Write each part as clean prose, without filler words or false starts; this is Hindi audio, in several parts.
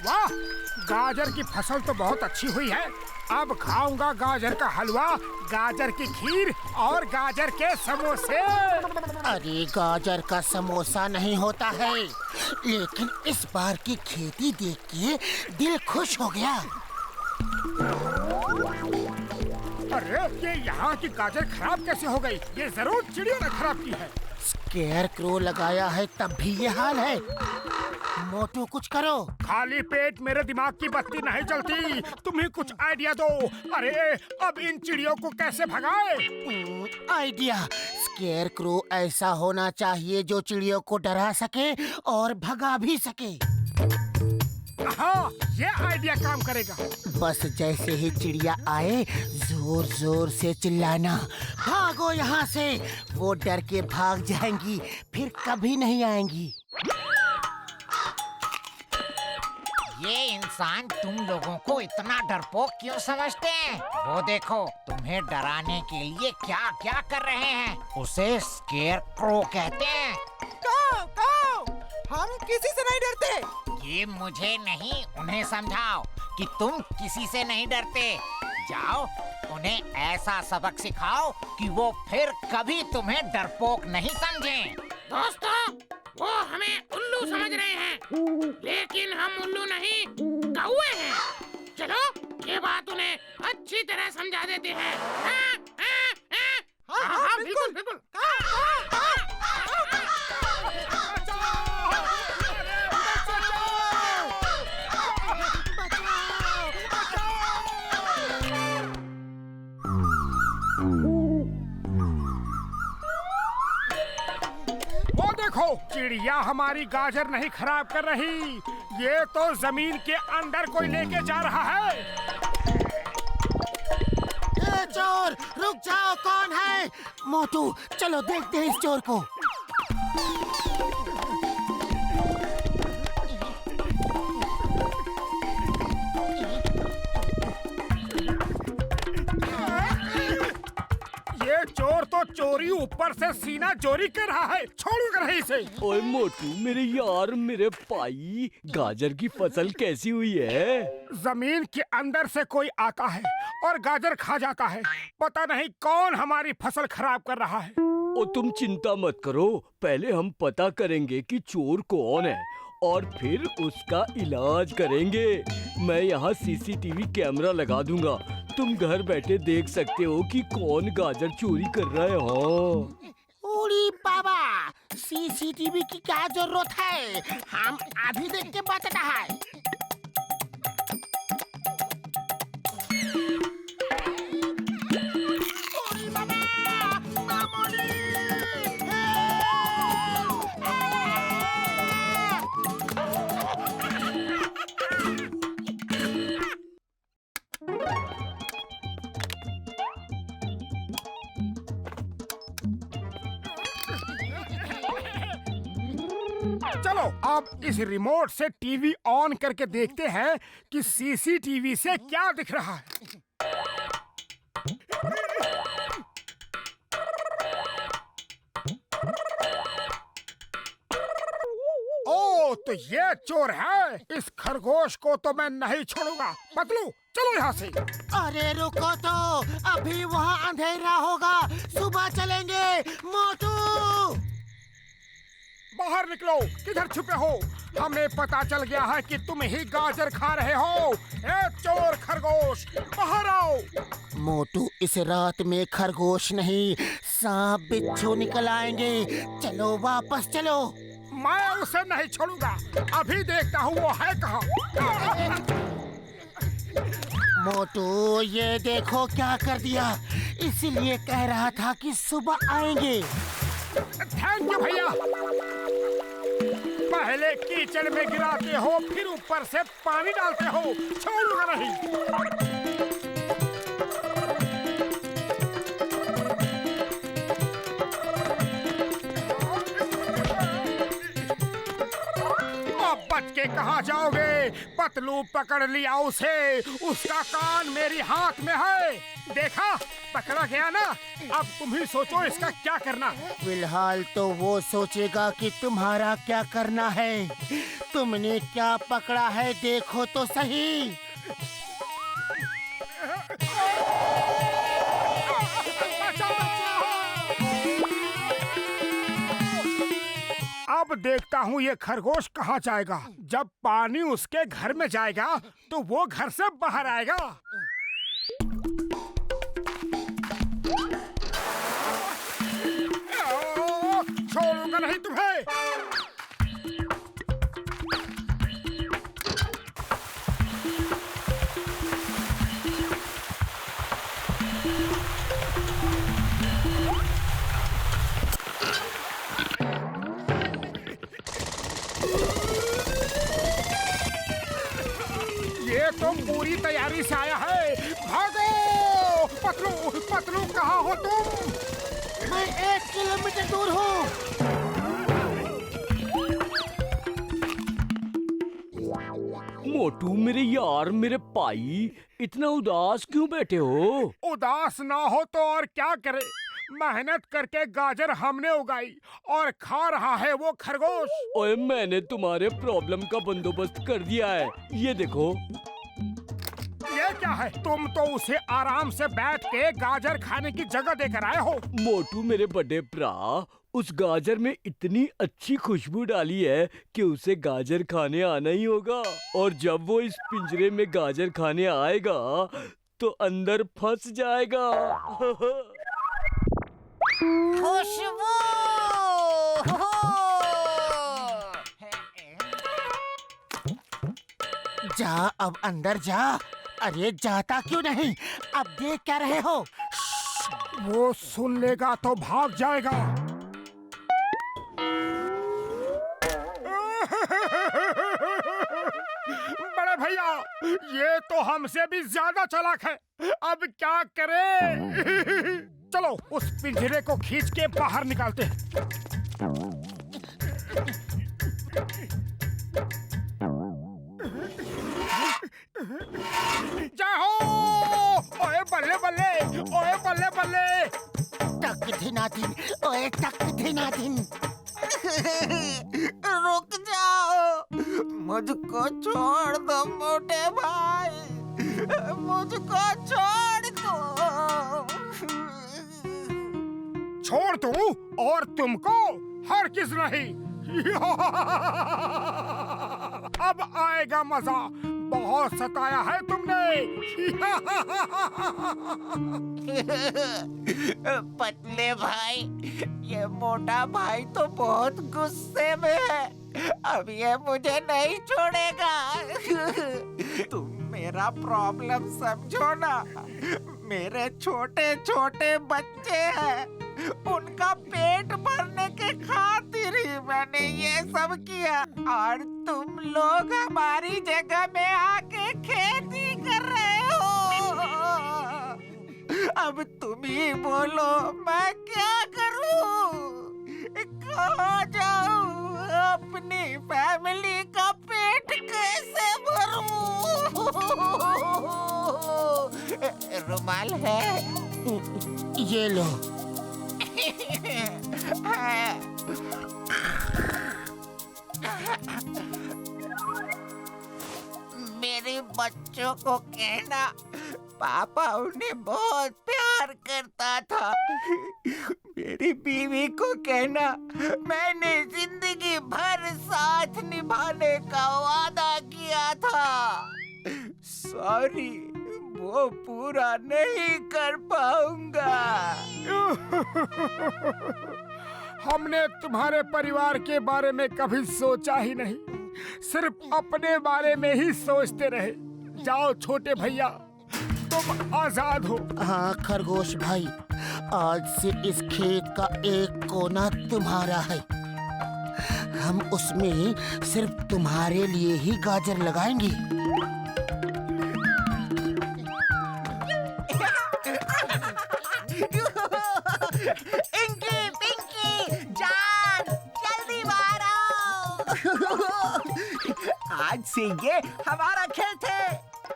वाह, गाजर की फसल तो बहुत अच्छी हुई है। अब खाऊंगा गाजर का हलवा, गाजर की खीर और गाजर के समोसे। अरे गाजर का समोसा नहीं होता है, लेकिन इस बार की खेती देख के दिल खुश हो गया। अरे ये यहाँ की गाजर खराब कैसे हो गई? ये जरूर चिड़ियों ने खराब की है। स्केयर क्रो लगाया है तब भी ये हाल है। मोटू कुछ करो। खाली पेट मेरे दिमाग की बत्ती नहीं जलती। तुम ही कुछ आइडिया दो। अरे अब इन चिड़ियों को कैसे भगाए? आइडिया, स्केयर क्रो ऐसा होना चाहिए जो चिड़ियों को डरा सके और भगा भी सके। हाँ, ये आइडिया काम करेगा। बस जैसे ही चिड़िया आए जोर जोर से चिल्लाना, भागो यहाँ से। वो डर के भाग जाएंगी, फिर कभी नहीं आएंगी। ये इंसान तुम लोगों को इतना डरपोक क्यों समझते हैं? वो देखो, तुम्हें डराने के लिए क्या क्या कर रहे हैं। उसे स्केयर क्रो कहते हैं। हम किसी से नहीं डरते। ये मुझे नहीं, उन्हें समझाओ कि तुम किसी से नहीं डरते। जाओ, उन्हें ऐसा सबक सिखाओ कि वो फिर कभी तुम्हें डरपोक नहीं समझें। दोस्तों, वो हमें उल्लू समझ रहे हैं, लेकिन हम उल्लू नहीं, कौवे हैं। चलो, ये बात उन्हें अच्छी तरह समझा देते हैं। हाँ, बिल्कुल बिल्कुल। देखो, चिड़िया हमारी गाजर नहीं खराब कर रही। ये तो जमीन के अंदर कोई लेके जा रहा है। ए चोर, रुक जाओ, कौन है? मोटू, चलो देखते हैं इस चोर को। ये चोर तो चोरी ऊपर से सीना चोरी कर रहा है। छोड़ो नहीं इसे। ओए मोटू, मेरे यार, मेरे भाई, गाजर की फसल कैसी हुई है? जमीन के अंदर से कोई आता है और गाजर खा जाता है। पता नहीं कौन हमारी फसल खराब कर रहा है। ओ तुम चिंता मत करो, पहले हम पता करेंगे कि चोर कौन है और फिर उसका इलाज करेंगे। मैं यहाँ सीसीटीवी कैमरा लगा दूंगा, तुम घर बैठे देख सकते हो कि कौन गाजर चोरी कर रहा है। हाँ, ओरी बाबा, सीसीटीवी की क्या जरूरत है? हम अभी देख के बताता है। ओरी बाबा, मामूली, चलो अब इस रिमोट से टीवी ऑन करके देखते हैं कि सीसीटीवी से क्या दिख रहा है। ओ, तो ये चोर है। इस खरगोश को तो मैं नहीं छोड़ूंगा। पतलू, चलो यहाँ से। अरे रुको तो, अभी वहाँ अंधेरा होगा, सुबह चलेंगे। मोटू, बाहर निकलो, किधर छुपे हो? हमें पता चल गया है कि तुम ही गाजर खा रहे हो। ए चोर खरगोश, बाहर आओ। मोटू, इस रात में खरगोश नहीं, सांप बिच्छू निकल आएंगे। चलो वापस चलो। मैं उसे नहीं छोड़ूंगा। अभी देखता हूँ वो है कहाँ। मोटू, ये देखो क्या कर दिया। इसीलिए कह रहा था कि सुबह आएंगे। थैंक यू भैया। पहले कीचड़ में गिराते हो, फिर ऊपर से पानी डालते हो। छोड़ूंगा नहीं। अब बच के कहाँ जाओगे? पतलू पकड़ लिया उसे, उसका कान मेरी हाथ में है। देखा, पकड़ा गया ना। अब तुम ही सोचो इसका क्या करना। फिलहाल तो वो सोचेगा कि तुम्हारा क्या करना है। तुमने क्या पकड़ा है देखो तो सही। अब देखता हूँ ये खरगोश कहाँ जाएगा। जब पानी उसके घर में जाएगा तो वो घर से बाहर आएगा। छोड़ूंगा नहीं तुम्हें। ये तो पूरी तैयारी से आया है। भागो! पतलू, पतलू कहाँ हो तुम? मैं 1 किलोमीटर दूर हूँ। मोटू मेरे यार, मेरे भाई, इतना उदास क्यों बैठे हो? उदास ना हो तो और क्या करे। मेहनत करके गाजर हमने उगाई और खा रहा है वो खरगोश। ओए, मैंने तुम्हारे प्रॉब्लम का बंदोबस्त कर दिया है। ये देखो। ये क्या है? तुम तो उसे आराम से बैठ के गाजर खाने की जगह देकर आए हो। मोटू मेरे बड़े भरा, उस गाजर में इतनी अच्छी खुशबू डाली है कि उसे गाजर खाने आना ही होगा। और जब वो इस पिंजरे में गाजर खाने आएगा तो अंदर फंस जाएगा। खुशबू! जा, अब अंदर जा। अरे जाता क्यों नहीं? अब देख क्या रहे हो? वो सुन लेगा तो भाग जाएगा। बड़े भैया, ये तो हमसे भी ज्यादा चालाक है। अब क्या करें? चलो उस पिंजरे को खींच के बाहर निकालते हैं। जाओ! ओए बल्ले बल्ले, ओए बल्ले बल्ले। टक धिनाधिन, ओए टक धिनाधिन। रुक जाओ, मुझको छोड़ दो मोटे भाई, मुझको छोड़ दो। छोड़ दूं और तुमको हरगिज नहीं। अब आएगा मजा। बहुत सताया है तुमने। पतले भाई, ये मोटा भाई तो बहुत गुस्से में है। अब ये मुझे नहीं छोड़ेगा। तुम मेरा प्रॉब्लम समझो ना। मेरे छोटे छोटे बच्चे हैं, उनका पेट भरने के खातिर ही मैंने ये सब किया। और तुम लोग हमारी जगह में आके खेती कर रहे हो। अब तुम ही बोलो, मैं क्या करूं? कहाँ जाऊं? अपनी फैमिली का पेट कैसे भरूं? रुमाल है? ये लो। मेरे बच्चों को कहना, पापा उन्हें बहुत प्यार करता था। मेरी बीवी को कहना, मैंने जिंदगी भर साथ निभाने का वादा किया था। सॉरी, वो पूरा नहीं कर पाऊंगा। हमने तुम्हारे परिवार के बारे में कभी सोचा ही नहीं, सिर्फ अपने बारे में ही सोचते रहे। जाओ छोटे भैया, तुम आजाद हो। हाँ खरगोश भाई, आज से इस खेत का एक कोना तुम्हारा है। हम उसमें सिर्फ तुम्हारे लिए ही गाजर लगाएंगे। इंकी, पिंकी, जान, जल्दी बाहर आओ। आज से ये हमारा खेत है।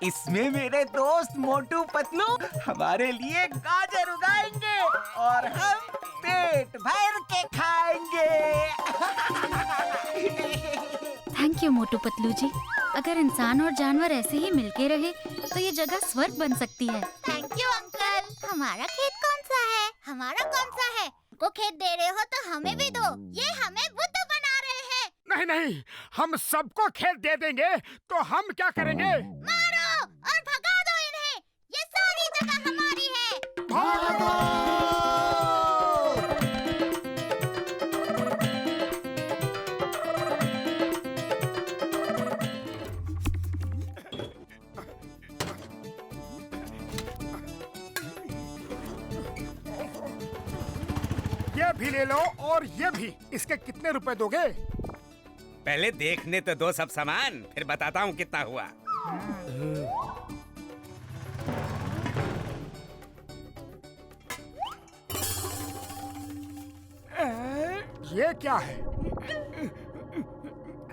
इसमें मेरे दोस्त मोटू पतलू हमारे लिए गाजर उगाएंगे और हम पेट भर के खाएंगे। थैंक यू मोटू पतलू जी। अगर इंसान और जानवर ऐसे ही मिलके रहे तो ये जगह स्वर्ग बन सकती है। Thank you uncle. हमारा खेत कौन सा है? हमारा कौन सा है? को खेत दे रहे हो तो हमें भी दो। ये हमें बुद्ध बना रहे हैं। नहीं नहीं, हम सबको खेत दे देंगे तो हम क्या करेंगे? मारो और भगा दो इन्हें। ये सारी जगह हमारी है। भागो! ये भी ले लो और ये भी। इसके कितने रुपए दोगे? पहले देखने तो दो सब सामान, फिर बताता हूँ कितना हुआ। ये क्या है?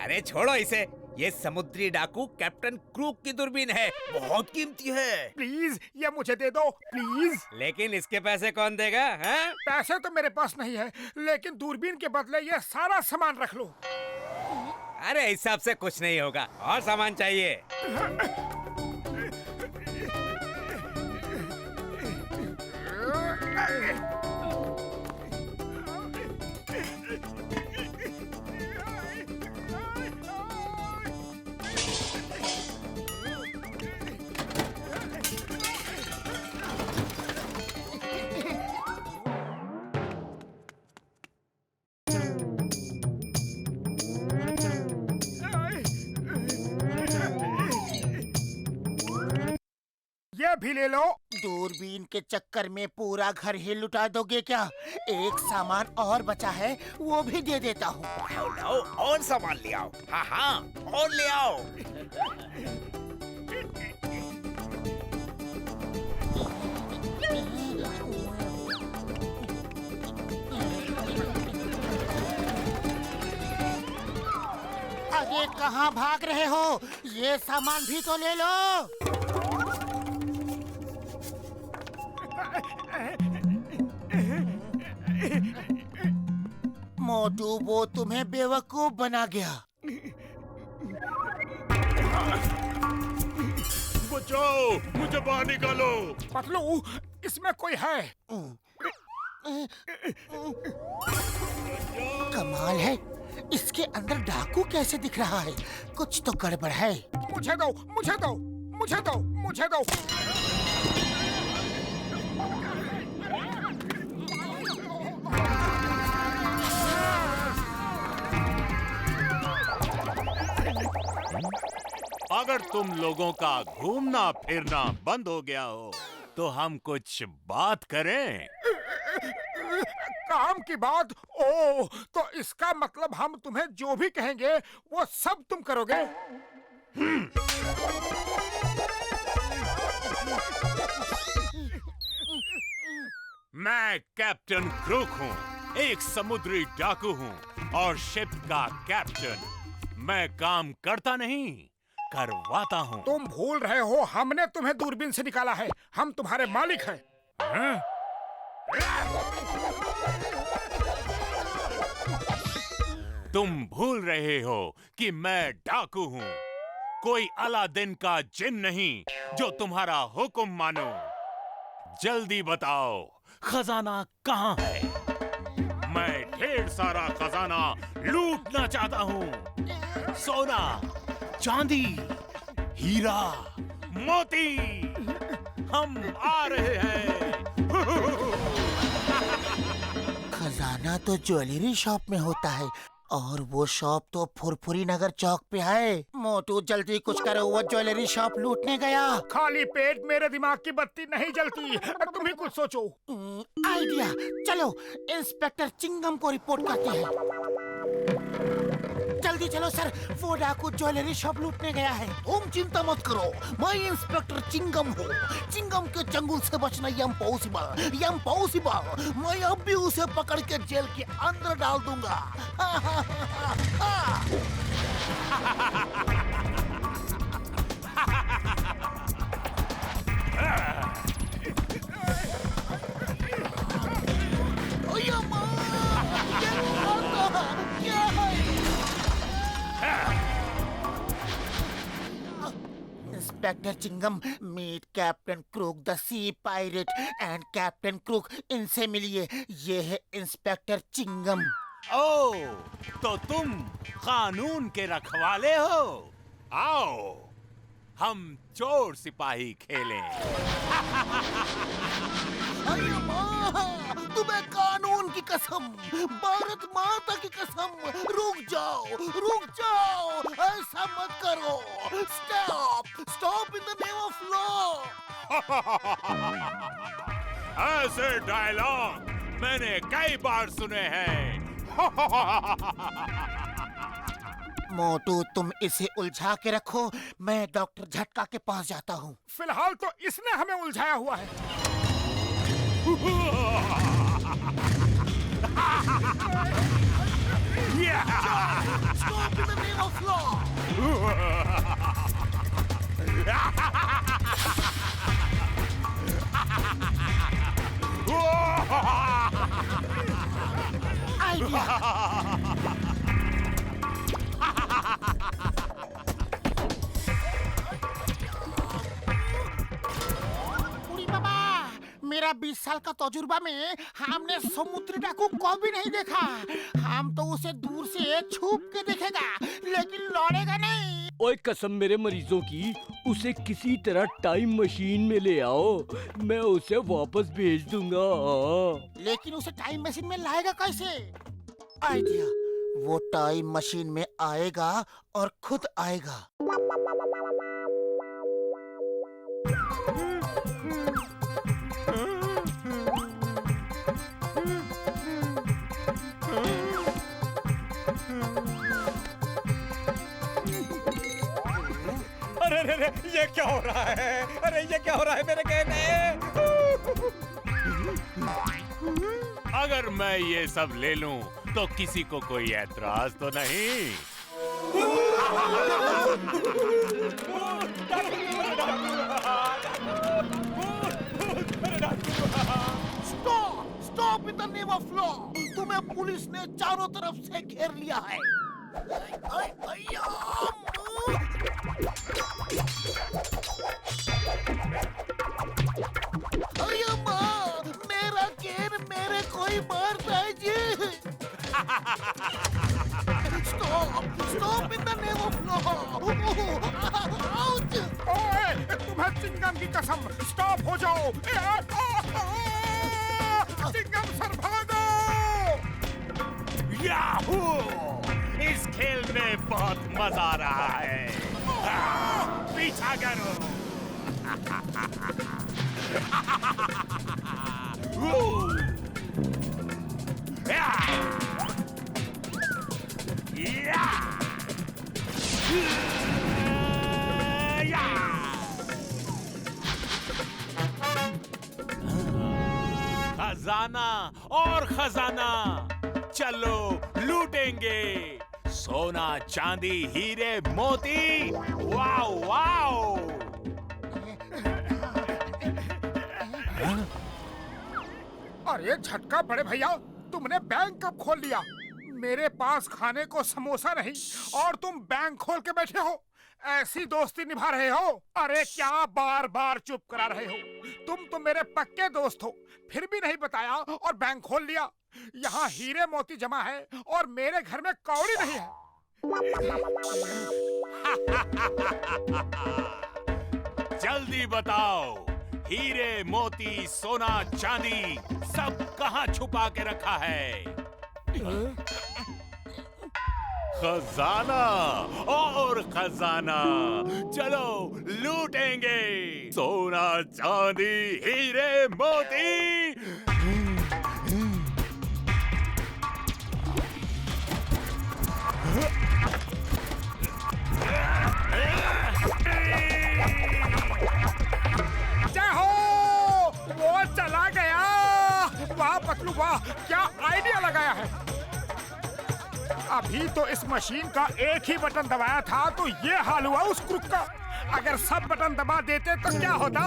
अरे छोड़ो इसे, ये समुद्री डाकू कैप्टन क्रूक की दूरबीन है, बहुत कीमती है। प्लीज ये मुझे दे दो प्लीज। लेकिन इसके पैसे कौन देगा? हैं? पैसे तो मेरे पास नहीं है, लेकिन दूरबीन के बदले ये सारा सामान रख लो। अरे हिसाब से कुछ नहीं होगा, और सामान चाहिए। ये भी ले लो। दूरबीन के चक्कर में पूरा घर ही लुटा दोगे क्या? एक सामान और बचा है, वो भी दे देता हूँ। लाओ और सामान ले आओ। हाँ हाँ, और ले आओ। अरे कहाँ भाग रहे हो? ये सामान भी तो ले लो। मोटू वो तुम्हें बेवकूफ बना गया। बचाओ, मुझे बाहर निकालो। पतलू, इसमें कोई है। कमाल है, इसके अंदर डाकू कैसे दिख रहा है? कुछ तो गड़बड़ है। मुझे दो, मुझे दो, मुझे दो, मुझे दो। अगर तुम लोगों का घूमना फिरना बंद हो गया हो तो हम कुछ बात करें। काम की बात? ओ, तो इसका मतलब हम तुम्हें जो भी कहेंगे वो सब तुम करोगे? मैं कैप्टन क्रूक हूँ, एक समुद्री डाकू हूँ और शिप का कैप्टन। मैं काम करता नहीं, करवाता हूँ। तुम भूल रहे हो, हमने तुम्हें दूरबीन से निकाला है। हम तुम्हारे मालिक हैं। हाँ? तुम भूल रहे हो कि मैं डाकू हूँ, कोई अलादीन का जिन नहीं जो तुम्हारा हुक्म मानो। जल्दी बताओ, खजाना कहाँ है? मैं ढेर सारा खजाना लूटना चाहता हूँ। सोना, चांदी, हीरा, मोती, हम आ रहे हैं। खजाना तो ज्वेलरी शॉप में होता है और वो शॉप तो फुरफुरी नगर चौक पे है। मोटू जल्दी कुछ करो, वो ज्वेलरी शॉप लूटने गया। खाली पेट मेरे दिमाग की बत्ती नहीं जलती। तुम ही कुछ सोचो। आइडिया, चलो इंस्पेक्टर चिंगम को रिपोर्ट करते हैं। जल्दी चलो सर, वो डाकू ज्वेलरी शॉप लूटने गया है। तुम चिंता मत करो, मैं इंस्पेक्टर चिंगम हूँ। चिंगम के चंगुल से बचना इम्पॉसिबल, इम्पॉसिबल। मैं अब भी उसे पकड़ के जेल के अंदर डाल दूंगा। Inspector Chingam, meet captain crook the sea pirate and captain crook, इनसे मिलिए। ये है इंस्पेक्टर चिंगम। ओ, तो तुम कानून के रखवाले हो? आओ, हम चोर सिपाही खेलें। अरे माँ, तुम्हें कानून की कसम, भारत माता की कसम, रुक जाओ, ऐसा मत करो। Stop in the name of law. ऐसे डायलॉग मैंने कई बार सुने हैं। मोटू, तुम इसे उलझा के रखो, मैं डॉक्टर झटका के पास जाता हूँ। फिलहाल तो इसने हमें उलझाया हुआ है। Stop in the name of law. Idea. मेरा 20 साल का तजुर्बा में हमने समुद्री डाकू को भी नहीं देखा। हम तो उसे दूर से छुप के देखेगा, लेकिन लौड़ेगा नहीं। ओए कसम मेरे मरीजों की, उसे किसी तरह टाइम मशीन में ले आओ, मैं उसे वापस भेज दूंगा। लेकिन उसे टाइम मशीन में लाएगा कैसे? आइडिया, वो टाइम मशीन में आएगा और खुद आएगा। अरे ये क्या हो रहा है? अरे ये क्या हो रहा है मेरे कहने? अगर मैं ये सब ले लूं तो किसी को कोई ऐतराज तो नहीं? Stop in the name of law. तुम्हें पुलिस ने चारों तरफ से घेर लिया है। अरे माँ, मेरा घेर मेरे कोई मारता है जी। Stop in the name of law. ओए, तुम्हें चिंगम की कसम, स्टॉप हो जाओ। चिंगम सर भागो। याहू! इस खेल में बहुत मजा आ रहा है। पीछा करो। खजाना और खजाना, चलो लूटेंगे। सोना, चांदी, हीरे, मोती। Wow wow! अरे झटका बड़े भैया, तुमने बैंक कब खोल लिया? मेरे पास खाने को समोसा नहीं और तुम बैंक खोल के बैठे हो। ऐसी दोस्ती निभा रहे हो? अरे क्या बार बार चुप करा रहे हो? तुम तो मेरे पक्के दोस्त हो, फिर भी नहीं बताया और बैंक खोल लिया। यहाँ हीरे मोती जमा है और मेरे घर में कौड़ी नहीं है। जल्दी बताओ, हीरे मोती सोना चांदी सब कहाँ छुपा के रखा है? खजाना और खजाना, चलो लूटेंगे। सोना चांदी हीरे मोती। जय हो, वो चला गया। वाह पतलू वाह, क्या आइडिया लगाया है। अभी तो इस मशीन का एक ही बटन दबाया था तो ये हाल हुआ उस क्रुक का। अगर सब बटन दबा देते तो क्या होता?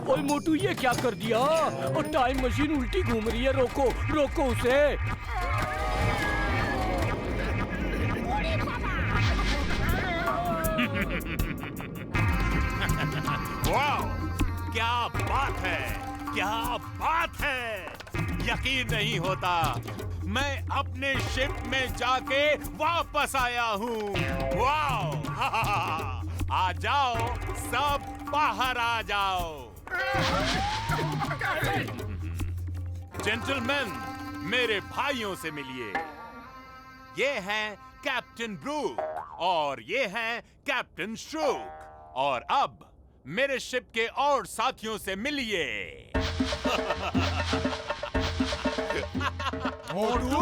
ओए मोटू, ये क्या कर दिया? और टाइम मशीन उल्टी घूम रही है, रोको रोको उसे। वाह, क्या बात है, क्या बात है। यकीन नहीं होता, मैं अपने शिप में जाके वापस आया हूँ। वाह, आ जाओ, सब बाहर आ जाओ। जेंटलमैन, मेरे भाइयों से मिलिए। ये हैं कैप्टन ब्रूक और ये हैं कैप्टन श्रूक। और अब मेरे शिप के और साथियों से मिलिए। मोटू!